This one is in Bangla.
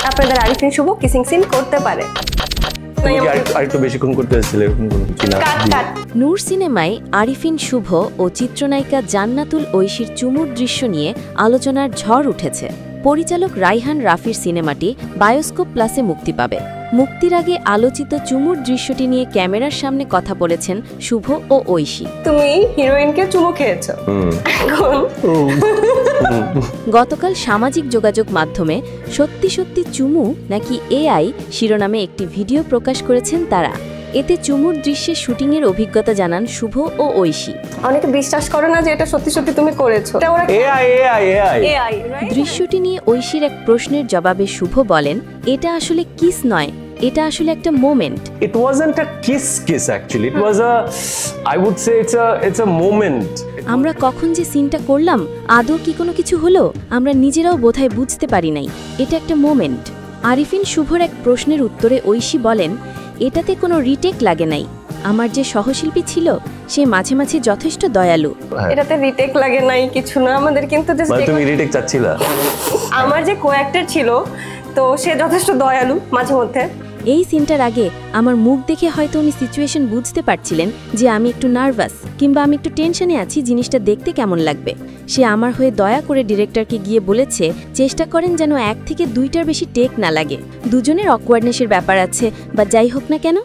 আপনাদের আরিফিন শুভ কিসিং সিন করতে পারে। আরেকটু বেশিক্ষণ করতে হচ্ছিল এরকম কোনো কিছু না। নূর সিনেমায় আরিফিন শুভ ও চিত্রনায়িকা জান্নাতুল ঐশীর চুমুর দৃশ্য নিয়ে আলোচনার ঝড় উঠেছে। পরিচালক রাইহান রাফির সিনেমাটি বায়োস্কোপ প্লাসে মুক্তি পাবে। মুক্তির আগে আলোচিত চুমুর দৃশ্যটি নিয়ে ক্যামেরার সামনে কথা বলেছেন শুভ ও ঐশী। তুমি হিরোইনকে চুমু খেয়েছো এখন। গতকাল সামাজিক যোগাযোগ মাধ্যমে সত্যি সত্যি চুমু নাকি এআই শিরোনামে একটি ভিডিও প্রকাশ করেছেন তারা। এতে চুমুর দৃশ্যে শুটিংয়ের অভিজ্ঞতা জানান শুভ ও ঐশী। অনেকে বিশ্বাস করে না যে এটা সত্যি সত্যি তুমি করেছো। এআই দৃশ্যটি নিয়ে ঐশীর এক প্রশ্নের জবাবে শুভ বলেন, এটা আসলে কিস নয়, এটা আসলে একটা moment. It wasn't a kiss actually. It was a, I would say it's a moment. আমরা কখন যে সিনটা করলাম, আদৌ কি কোনো কিছু হলো, আমরা নিজেরাও বোধহয় বুঝতে পারি নাই। এটা একটা মোমেন্ট। আরিফিন শুভর এক প্রশ্নের উত্তরে ঐশী বলেন, এটাতে কোনো রিটেক লাগে নাই। আমার যে সহশিল্পী ছিল সে মাঝে মাঝে যথেষ্ট দয়ালু। এটাতে রিটেক লাগে নাই কিছু না, আমাদের কিন্তু তুমি রিটেক চাচ্ছিলা? আমার যে কো-অ্যাক্টর ছিল তো সে যথেষ্ট দয়ালু মাঝে মধ্যে। এই সিনটার আগে আমার মুখ দেখে হয়তো উনি সিচুয়েশন বুঝতে পারছিলেন যে আমি একটু নার্ভাস কিংবা আমি একটু টেনশনে আছি, জিনিসটা দেখতে কেমন লাগবে। সে আমার হয়ে দয়া করে ডিরেক্টরকে গিয়ে বলেছে চেষ্টা করেন যেন 1 থেকে 2টার বেশি টেক না লাগে। দুজনের অকওয়ার্ডনেসের ব্যাপার আছে, বা যাই হোক না কেন